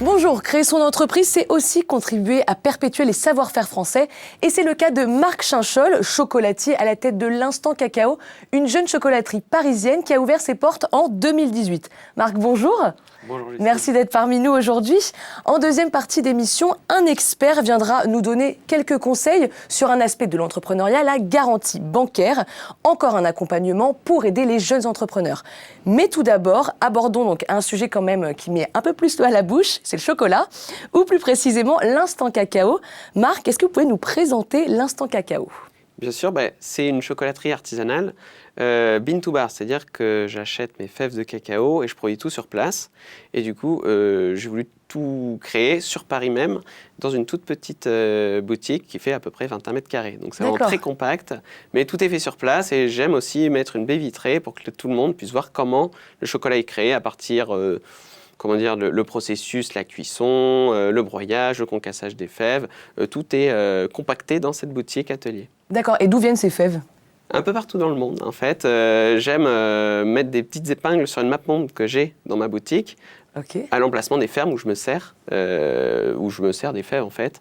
Bonjour, créer son entreprise, c'est aussi contribuer à perpétuer les savoir-faire français. Et c'est le cas de Marc Chinchol, chocolatier à la tête de l'Instant Cacao, une jeune chocolaterie parisienne qui a ouvert ses portes en 2018. Marc, bonjour. Bonjour, merci d'être parmi nous aujourd'hui. En deuxième partie d'émission, un expert viendra nous donner quelques conseils sur un aspect de l'entrepreneuriat, la garantie bancaire. Encore un accompagnement pour aider les jeunes entrepreneurs. Mais tout d'abord, abordons donc un sujet quand même qui met un peu plus l'eau à la bouche, c'est le chocolat, ou plus précisément l'Instant Cacao. Marc, est-ce que vous pouvez nous présenter l'Instant Cacao ? Bien sûr, c'est une chocolaterie artisanale bean to bar, c'est-à-dire que j'achète mes fèves de cacao et je produis tout sur place. Et du coup, j'ai voulu tout créer sur Paris même, dans une toute petite boutique qui fait à peu près 21 mètres carrés. Donc c'est vraiment très compact, mais tout est fait sur place. Et j'aime aussi mettre une baie vitrée pour que tout le monde puisse voir comment le chocolat est créé à partir... le processus, la cuisson, le broyage, le concassage des fèves, tout est compacté dans cette boutique atelier. D'accord, et d'où viennent ces fèves ? Un peu partout dans le monde, en fait. J'aime mettre des petites épingles sur une mappemonde que j'ai dans ma boutique, à l'emplacement des fermes où je me sers des fèves, en fait,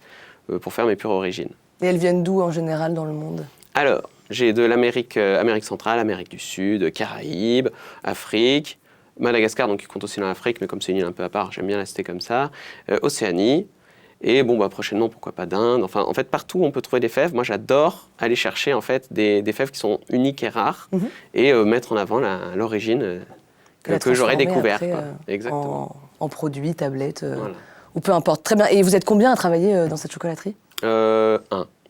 pour faire mes pures origines. Et elles viennent d'où, en général, dans le monde ? Alors, j'ai de l'Amérique centrale, Amérique du Sud, Caraïbes, Afrique, Madagascar, donc qui compte aussi dans l'Afrique, mais comme c'est une île un peu à part, j'aime bien la citer comme ça. Océanie, et prochainement, pourquoi pas d'Inde. Enfin, en fait, partout où on peut trouver des fèves, moi j'adore aller chercher en fait des fèves qui sont uniques et rares, et mettre en avant l'origine que j'aurais découvert. Exactement. En produits, tablettes, voilà. Ou peu importe. Très bien. Et vous êtes combien à travailler dans cette chocolaterie ? Un.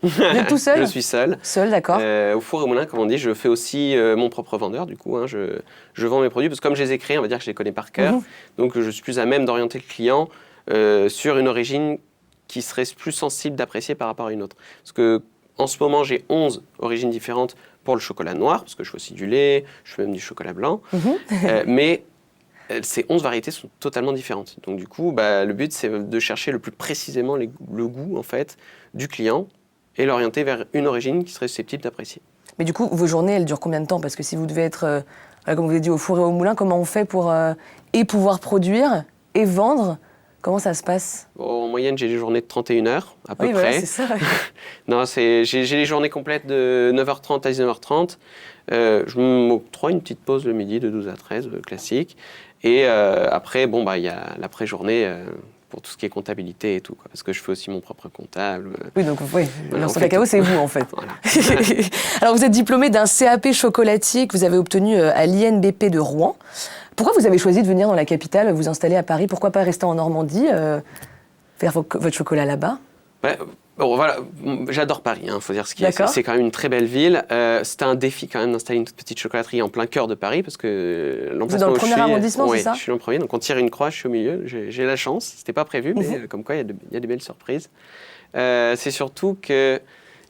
Vous êtes tout seul ? Je suis seul. Seul, d'accord. Au four et au moulin, comme on dit, je fais aussi mon propre vendeur, du coup. Je vends mes produits, parce que comme je les ai créés, on va dire que je les connais par cœur. Donc je suis plus à même d'orienter le client sur une origine qui serait plus sensible d'apprécier par rapport à une autre. Parce que en ce moment, j'ai 11 origines différentes pour le chocolat noir, parce que je fais aussi du lait, je fais même du chocolat blanc. Mais ces 11 variétés sont totalement différentes. Donc du coup, le but, c'est de chercher le plus précisément le goût, en fait, du client, et l'orienter vers une origine qui serait susceptible d'apprécier. Mais du coup, vos journées, elles durent combien de temps ? Parce que si vous devez être, comme vous avez dit, au four et au moulin, comment on fait pour et pouvoir produire et vendre ? Comment ça se passe ? En moyenne, j'ai des journées de 31 heures, à peu près. Voilà, c'est ça. Non, j'ai les journées complètes de 9h30 à 19h30. Je m'octroie une petite pause le midi de 12 à 13, classique. Et après, il y a l'après-journée pour tout ce qui est comptabilité et tout, quoi, parce que je fais aussi mon propre comptable. Oui, donc l'Instant Cacao, c'est vous, en fait. Voilà. Alors, vous êtes diplômé d'un CAP chocolatier que vous avez obtenu à l'INBP de Rouen. Pourquoi vous avez choisi de venir dans la capitale, vous installer à Paris ? Pourquoi pas rester en Normandie, faire votre chocolat là-bas ? Voilà, j'adore Paris, faut dire ce qu'il y a. C'est quand même une très belle ville. C'était un défi quand même d'installer une toute petite chocolaterie en plein cœur de Paris, parce que l'emplacement où je suis... Vous êtes dans le premier arrondissement, c'est ça ? Oui, je suis dans le premier, donc on tire une croix, je suis au milieu. J'ai la chance, c'était pas prévu, mais comme quoi il y a des belles surprises. C'est surtout que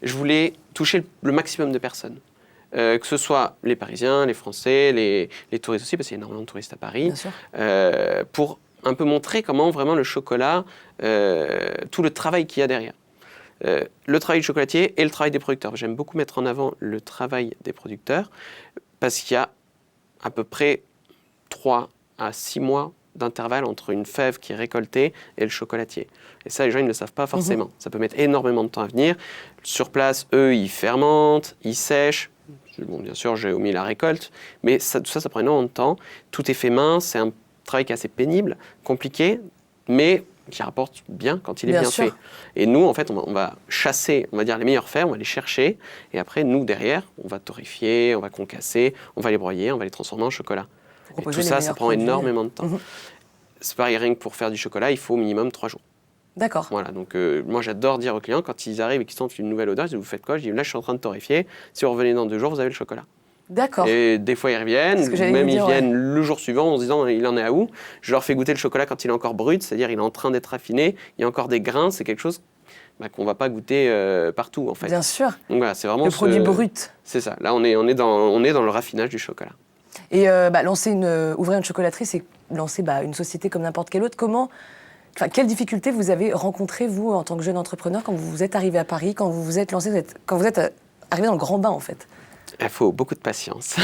je voulais toucher le maximum de personnes. Que ce soit les Parisiens, les Français, les touristes aussi, parce qu'il y a énormément de touristes à Paris, pour un peu montrer comment vraiment le chocolat, tout le travail qu'il y a derrière. Le travail du chocolatier et le travail des producteurs. J'aime beaucoup mettre en avant le travail des producteurs, parce qu'il y a à peu près 3 à 6 mois d'intervalle entre une fève qui est récoltée et le chocolatier. Et ça, les gens ils ne le savent pas forcément. Ça peut mettre énormément de temps à venir. Sur place, eux, ils fermentent, ils sèchent. Bien sûr, j'ai omis la récolte, mais tout ça prend énormément de temps. Tout est fait main, c'est un travail qui est assez pénible, compliqué, mais qui rapporte bien quand il est bien fait. Et nous, en fait, on va chasser, on va dire, les meilleures fèves, on va les chercher, et après, nous, derrière, on va torréfier, on va concasser, on va les broyer, on va les transformer en chocolat. Et tout ça, ça prend énormément de temps. C'est pareil, rien que pour faire du chocolat, il faut au minimum 3 jours. D'accord. Voilà, donc moi j'adore dire aux clients, quand ils arrivent et qu'ils sentent une nouvelle odeur, je dis, vous faites quoi ? Je dis, là je suis en train de torréfier, si vous revenez dans 2 jours, vous avez le chocolat. D'accord. Et des fois ils reviennent, même ils viennent le jour suivant en se disant, il en est à où ? Je leur fais goûter le chocolat quand il est encore brut, c'est-à-dire il est en train d'être affiné, il y a encore des grains, c'est quelque chose qu'on ne va pas goûter partout en fait. Bien sûr. Donc voilà, c'est vraiment le produit brut. C'est ça, là on est dans le raffinage du chocolat. Et ouvrir une chocolaterie, c'est lancer une société comme n'importe quelle autre. Comment quelles difficultés vous avez rencontrées, vous, en tant que jeune entrepreneur, quand vous êtes arrivé à Paris, quand vous vous êtes lancé, quand vous êtes arrivé dans le grand bain, en fait? Il faut beaucoup de patience.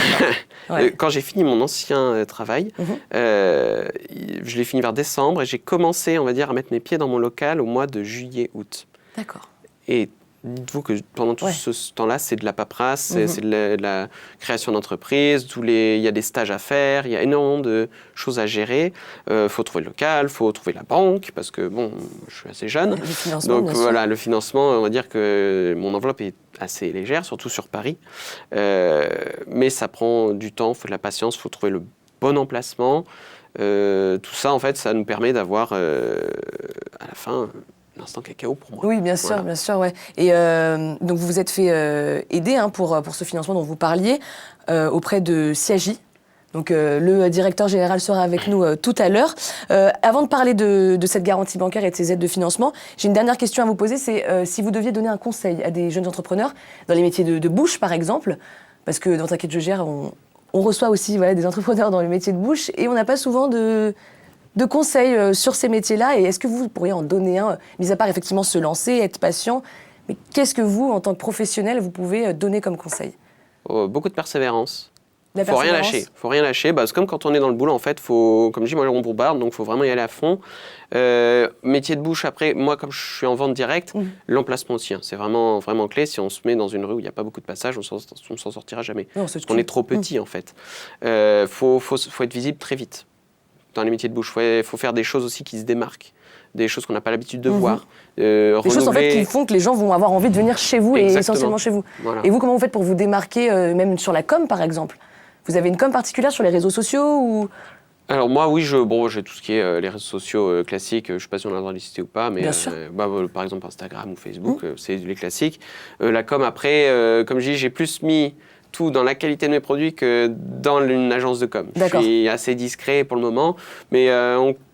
Ouais. Quand j'ai fini mon ancien travail, je l'ai fini vers décembre et j'ai commencé, on va dire, à mettre mes pieds dans mon local au mois de juillet-août. D'accord. Et dites-vous que pendant tout ce temps-là, c'est de la paperasse, c'est de la création d'entreprise, il y a des stages à faire, il y a énormément de choses à gérer. Faut trouver le local, faut trouver la banque, parce que bon, je suis assez jeune. Le financement, Donc bien sûr. voilà, le financement, on va dire que mon enveloppe est assez légère, surtout sur Paris. Mais ça prend du temps, il faut de la patience, il faut trouver le bon emplacement. Tout ça, en fait, ça nous permet d'avoir, à la fin, l'instant cacao pour moi. Oui, bien sûr, ouais. Et donc vous vous êtes fait aider pour ce financement dont vous parliez auprès de Siagi. Donc le directeur général sera avec nous tout à l'heure. Avant de parler de cette garantie bancaire et de ces aides de financement, j'ai une dernière question à vous poser, c'est si vous deviez donner un conseil à des jeunes entrepreneurs dans les métiers de bouche, par exemple, parce que dans T'inquiète, je gère, on reçoit aussi des entrepreneurs dans le métier de bouche et on n'a pas souvent de conseils sur ces métiers-là. Et est-ce que vous pourriez en donner un, mis à part effectivement se lancer, être patient, mais qu'est-ce que vous, en tant que professionnel, vous pouvez donner comme conseil? Beaucoup de persévérance. La Faut rien persévérance. lâcher. Faut rien lâcher. C'est comme quand on est dans le boulot, en fait, faut, comme je dis, moi, on bourbarde, donc faut vraiment y aller à fond. Métier de bouche, après, moi, comme je suis en vente directe, l'emplacement aussi, c'est vraiment, vraiment clé. Si on se met dans une rue où il n'y a pas beaucoup de passages, on s'en sortira jamais. Non, parce qu'on est trop petit, en fait. Faut être visible très vite dans les métiers de bouche. Faut faire des choses aussi qui se démarquent. Des choses qu'on n'a pas l'habitude de voir. Des choses en fait qui font que les gens vont avoir envie de venir chez vous. Exactement. Et essentiellement chez vous. Voilà. Et vous, comment vous faites pour vous démarquer, même sur la com par exemple? Vous avez une com particulière sur les réseaux sociaux ou... Alors moi, oui, j'ai tout ce qui est les réseaux sociaux classiques. Je ne sais pas si on a le droit de les citer ou pas, mais Bien sûr. Par exemple Instagram ou Facebook, c'est les classiques. La com, après, comme je dis, j'ai plus mis tout dans la qualité de mes produits que dans une agence de com. D'accord. Je suis assez discret pour le moment, mais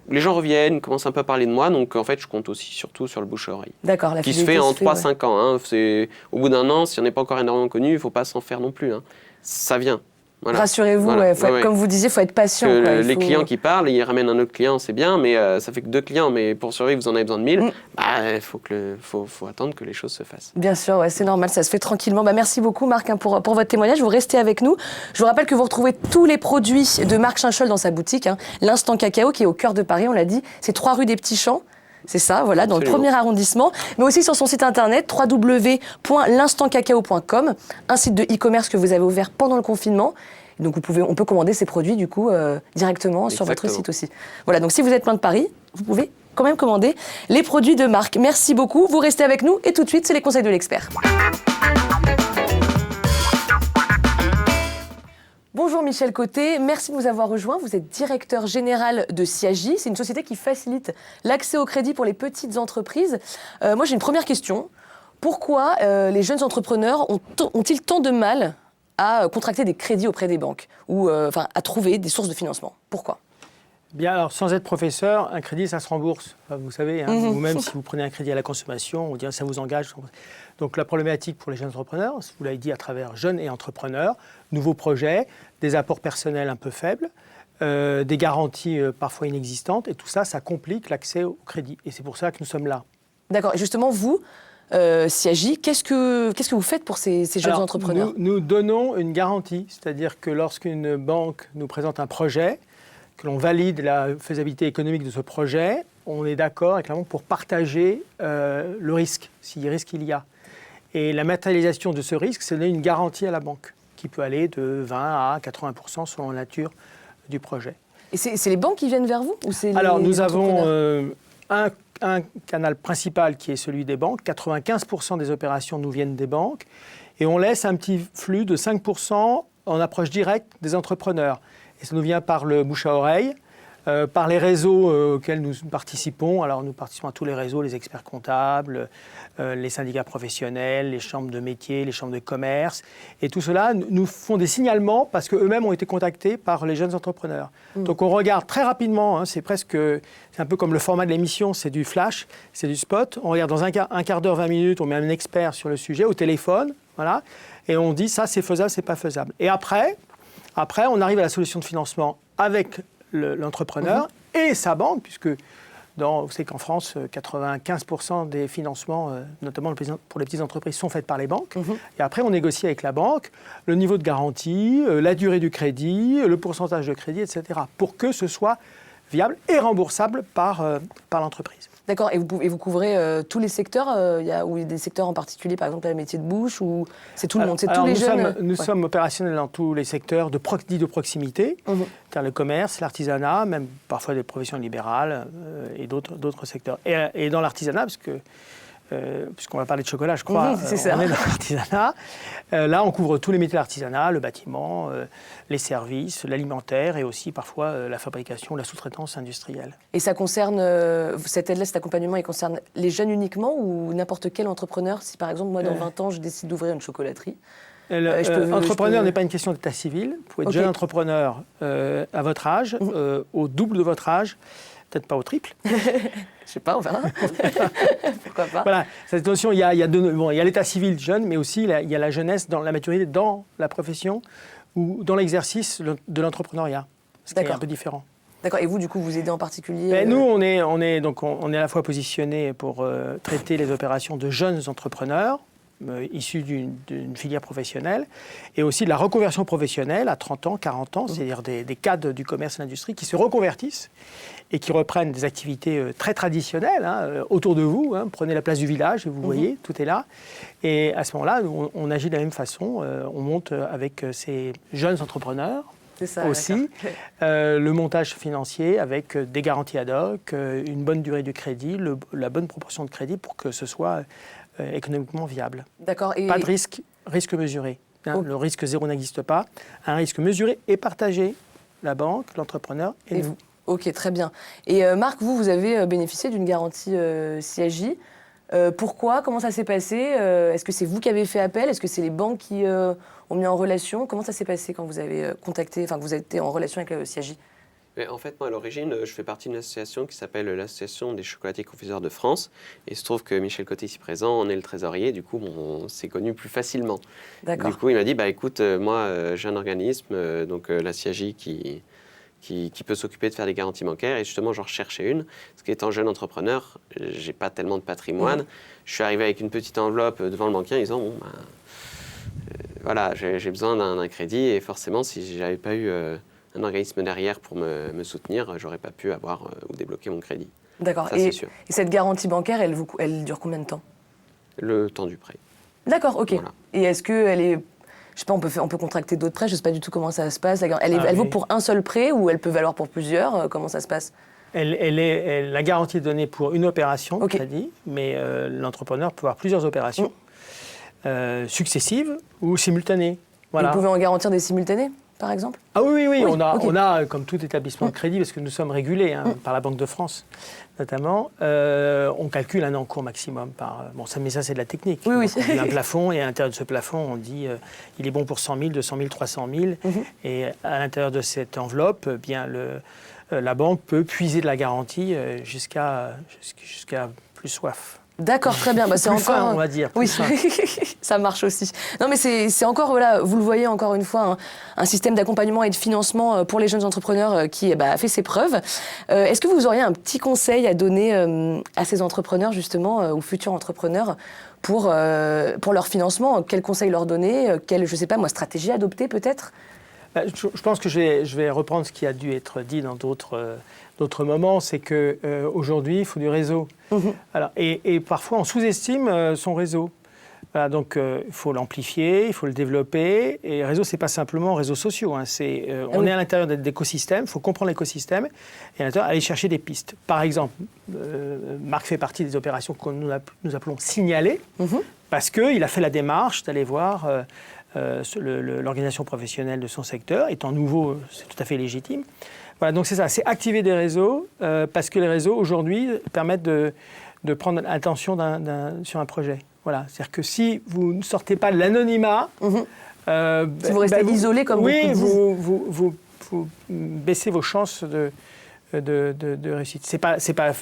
les gens reviennent, commencent un peu à parler de moi, donc en fait, je compte aussi surtout sur le bouche à oreille. D'accord, la Qui se fait en 3-5 ans. Hein. Au bout d'un an, si on n'est pas encore énormément connu, il ne faut pas s'en faire non plus. Hein. Ça vient. Voilà. Rassurez-vous, Voilà. comme vous disiez, il faut être patient. Les clients qui parlent, ils ramènent un autre client, c'est bien, mais ça fait que 2 clients. Mais pour survivre, vous en avez besoin de 1000. Il faut attendre que les choses se fassent. Bien sûr, c'est normal, ça se fait tranquillement. Merci beaucoup, Marc, pour votre témoignage. Vous restez avec nous. Je vous rappelle que vous retrouvez tous les produits de Marc Chinchol dans sa boutique. L'Instant Cacao, qui est au cœur de Paris, on l'a dit. C'est 3 rue des Petits Champs. C'est ça, voilà, dans Absolument. le premier arrondissement, mais aussi sur son site internet www.l'instantcacao.com, un site de e-commerce que vous avez ouvert pendant le confinement. Donc on peut commander ces produits du coup directement sur votre site aussi. Voilà, donc si vous êtes loin de Paris, vous pouvez quand même commander les produits de Marc. Merci beaucoup, vous restez avec nous et tout de suite, c'est les conseils de l'expert. Bonjour Michel Côté, merci de nous avoir rejoints. Vous êtes directeur général de Siagi. C'est une société qui facilite l'accès au crédit pour les petites entreprises. Moi j'ai une première question. Pourquoi les jeunes entrepreneurs ont-ils tant de mal à contracter des crédits auprès des banques ou à trouver des sources de financement? Pourquoi? Bien, alors sans être professeur, un crédit, ça se rembourse. Enfin, vous savez, vous-même, si vous prenez un crédit à la consommation, on dirait ça vous engage. Donc la problématique pour les jeunes entrepreneurs, vous l'avez dit à travers jeunes et entrepreneurs, nouveaux projets, des apports personnels un peu faibles, des garanties parfois inexistantes, et tout ça, ça complique l'accès au crédit. Et c'est pour ça que nous sommes là. D'accord. Et justement, vous, Siagi, qu'est-ce que vous faites pour ces jeunes entrepreneurs? Nous donnons une garantie, c'est-à-dire que lorsqu'une banque nous présente un projet, que l'on valide la faisabilité économique de ce projet, on est d'accord avec la banque pour partager le risque, s'il y a risque il y a. Et la matérialisation de ce risque, c'est donner une garantie à la banque, qui peut aller de 20 à 80% selon la nature du projet. Et c'est les banques qui viennent vers vous ou c'est Alors, les nous avons entrepreneurs un canal principal qui est celui des banques. 95% des opérations nous viennent des banques. Et on laisse un petit flux de 5% en approche directe des entrepreneurs. Et ça nous vient par le bouche à oreille, par les réseaux auxquels nous participons. Alors, nous participons à tous les réseaux, les experts comptables, les syndicats professionnels, les chambres de métiers, les chambres de commerce. Et tout cela nous font des signalements parce qu'eux-mêmes ont été contactés par les jeunes entrepreneurs. Donc, on regarde très rapidement, c'est un peu comme le format de l'émission, c'est du flash, c'est du spot. On regarde dans un quart d'heure, 20 minutes, on met un expert sur le sujet au téléphone, voilà, et on dit ça, c'est faisable, c'est pas faisable. Et après, on arrive à la solution de financement avec l'entrepreneur et sa banque, puisque Vous savez qu'en France, 95% des financements, notamment pour les petites entreprises, sont faits par les banques. Et après, on négocie avec la banque le niveau de garantie, la durée du crédit, le pourcentage de crédit, etc. pour que ce soit viable et remboursable par l'entreprise. D'accord, et vous couvrez tous les secteurs ou des secteurs en particulier, par exemple, le métier de bouche, ou c'est tout le monde, c'est tous les jeunes Nous sommes opérationnels dans tous les secteurs dits de proximité, c'est-à-dire le commerce, l'artisanat, même parfois des professions libérales et d'autres secteurs. Et dans l'artisanat, puisqu'on va parler de chocolat, je crois, c'est ça. on est dans l'artisanat. Là, on couvre tous les métiers de l'artisanat, le bâtiment, les services, l'alimentaire et aussi parfois la fabrication, la sous-traitance industrielle. Et ça concerne, cette aide-là, cet accompagnement, il concerne les jeunes uniquement ou n'importe quel entrepreneur? Si par exemple, moi, dans 20 ans, je décide d'ouvrir une chocolaterie. Entrepreneur n'est pas une question d'état civil. Vous pouvez être jeune entrepreneur à votre âge, au double de votre âge, peut-être pas au triple. Je sais pas, on verra. Pourquoi pas. Voilà, cette notion, il y a l'état civil jeune, mais aussi il y a la jeunesse, dans la maturité, dans la profession ou dans l'exercice de l'entrepreneuriat, ce qui est un peu différent. D'accord, et vous, du coup, vous aidez en particulier Nous, on est à la fois positionné pour traiter les opérations de jeunes entrepreneurs, issus d'une filière professionnelle, et aussi de la reconversion professionnelle à 30 ans, 40 ans, c'est-à-dire des cadres du commerce et de l'industrie qui se reconvertissent et qui reprennent des activités très traditionnelles autour de vous. Prenez la place du village et vous voyez, tout est là. Et à ce moment-là, on agit de la même façon. On monte avec ces jeunes entrepreneurs. C'est ça, aussi. Le montage financier avec des garanties ad hoc, une bonne durée du crédit, la bonne proportion de crédit pour que ce soit économiquement viable. D'accord. Pas de risque mesuré. Le risque zéro n'existe pas. Un risque mesuré et partagé. La banque, l'entrepreneur et vous. Ok, très bien. Et Marc, vous avez bénéficié d'une garantie CAJ. Pourquoi? Comment ça s'est passé? Est-ce que c'est vous qui avez fait appel? Est-ce que c'est les banques qui ont mis en relation? Comment ça s'est passé quand vous avez contacté, que vous avez été en relation avec le CAJ? En fait, moi, à l'origine, je fais partie d'une association qui s'appelle l'Association des chocolatiers confiseurs de France. Et il se trouve que Michel Côté, ici présent, on est le trésorier. Du coup, on s'est connus plus facilement. Du coup, il m'a dit, écoute, moi, j'ai un organisme, donc la CAJ, qui peut s'occuper de faire des garanties bancaires. Et justement, j'en recherchais une. Parce qu'étant jeune entrepreneur, j'ai pas tellement de patrimoine. Je suis arrivé avec une petite enveloppe devant le banquier en disant, voilà, j'ai besoin d'un crédit. Et forcément, si j'avais pas eu un organisme derrière pour me soutenir, j'aurais pas pu avoir ou débloquer mon crédit. D'accord. Ça, c'est sûr. Et cette garantie bancaire, elle dure combien de temps? Le temps du prêt. D'accord, ok. Voilà. Et est-ce qu'elle est... Je sais pas, on peut contracter d'autres prêts, je sais pas du tout comment ça se passe. Elle vaut pour un seul prêt ou elle peut valoir pour plusieurs? Comment ça se passe? La garantie est donnée pour une opération de crédit, mais l'entrepreneur peut avoir plusieurs opérations successives ou simultanées. Voilà. Vous pouvez en garantir des simultanés, par exemple? Ah oui. On a, comme tout établissement de crédit, parce que nous sommes régulés par la Banque de France, notamment, on calcule un encours maximum mais ça c'est de la technique. Oui. Donc, on a un plafond et à l'intérieur de ce plafond, on dit il est bon pour 100 000, 200 000, 300 000. Et à l'intérieur de cette enveloppe, la banque peut puiser de la garantie jusqu'à plus soif. D'accord, très bien. C'est plus encore fin, on va dire. Oui, ça marche aussi. Non, mais c'est encore, vous le voyez encore une fois, un système d'accompagnement et de financement pour les jeunes entrepreneurs qui a fait ses preuves. Est-ce que vous auriez un petit conseil à donner à ces entrepreneurs, justement, aux futurs entrepreneurs, pour leur financement? Quel conseil leur donner? Quelle, je sais pas moi, stratégie adopter peut-être? Je pense que je vais reprendre ce qui a dû être dit dans d'autres moments, c'est qu'aujourd'hui, il faut du réseau. Alors, et parfois, on sous-estime son réseau. Voilà, donc, il faut l'amplifier, il faut le développer. Et réseau, ce n'est pas simplement réseaux sociaux. On est à l'intérieur d'écosystèmes, il faut comprendre l'écosystème et à l'intérieur, aller chercher des pistes. Par exemple, Marc fait partie des opérations que nous appelons signalées, parce qu'il a fait la démarche d'aller voir l'organisation professionnelle de son secteur. Étant nouveau, c'est tout à fait légitime. Voilà, donc c'est ça, c'est activer des réseaux, parce que les réseaux, aujourd'hui, permettent de prendre l'attention sur un projet. Voilà, c'est-à-dire que si vous ne sortez pas de l'anonymat... si vous restez isolé, comme beaucoup disent. Vous baissez vos chances de réussite. C'est pas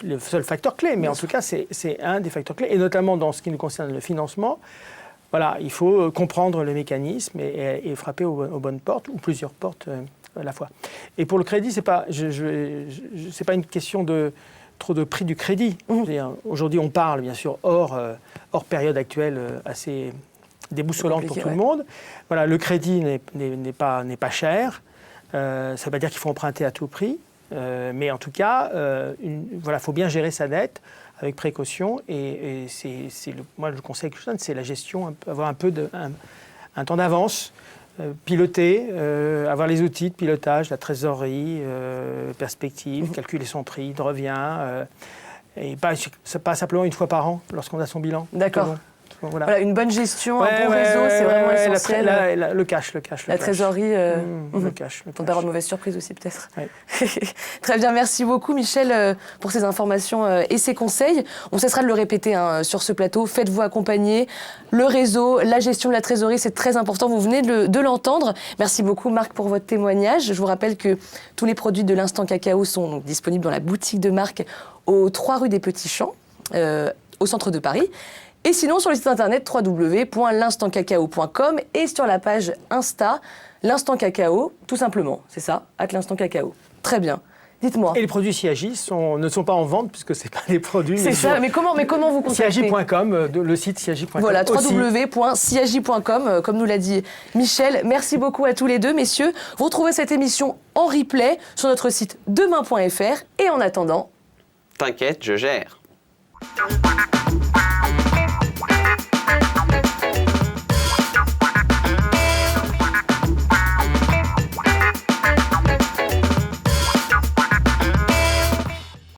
le seul facteur clé, mais en tout cas, c'est un des facteurs clés, et notamment dans ce qui nous concerne le financement. Voilà, il faut comprendre le mécanisme et frapper aux bonnes portes, ou plusieurs portes à la fois. Et pour le crédit, c'est pas une question de trop de prix du crédit. Aujourd'hui, on parle, bien sûr, hors période actuelle assez déboussolante pour tout le monde. Voilà, le crédit n'est pas cher. Ça ne veut pas dire qu'il faut emprunter à tout prix. Mais en tout cas, il faut bien gérer sa dette avec précaution. Et moi, le conseil que je donne, c'est la gestion, avoir un temps d'avance, piloter, avoir les outils de pilotage, la trésorerie, perspective, calculer son prix de revient, et pas simplement une fois par an lorsqu'on a son bilan. D'accord. Voilà, une bonne gestion, un bon réseau, c'est vraiment essentiel. Le cash. La trésorerie. Le cash. Pour d'avoir de mauvaises surprises aussi, peut-être. Ouais. Très bien, merci beaucoup, Michel, pour ces informations et ces conseils. On cessera de le répéter sur ce plateau. Faites-vous accompagner. Le réseau, la gestion de la trésorerie, c'est très important. Vous venez de l'entendre. Merci beaucoup, Marc, pour votre témoignage. Je vous rappelle que tous les produits de l'Instant Cacao sont donc disponibles dans la boutique de Marc aux 3 rue des Petits Champs, au centre de Paris. Et sinon, sur le site internet www.l'instantcacao.com et sur la page Insta, l'Instant Cacao, tout simplement. C'est ça, @l'Instant Cacao. Très bien. Dites-moi. Et les produits Siagi ne sont pas en vente puisque ce n'est pas des produits. C'est ça, mais comment vous contactez? Siagi.com, le site Siagi.com. Voilà, www.siagi.com, comme nous l'a dit Michel. Merci beaucoup à tous les deux, messieurs. Vous retrouvez cette émission en replay sur notre site demain.fr. Et en attendant... T'inquiète, je gère.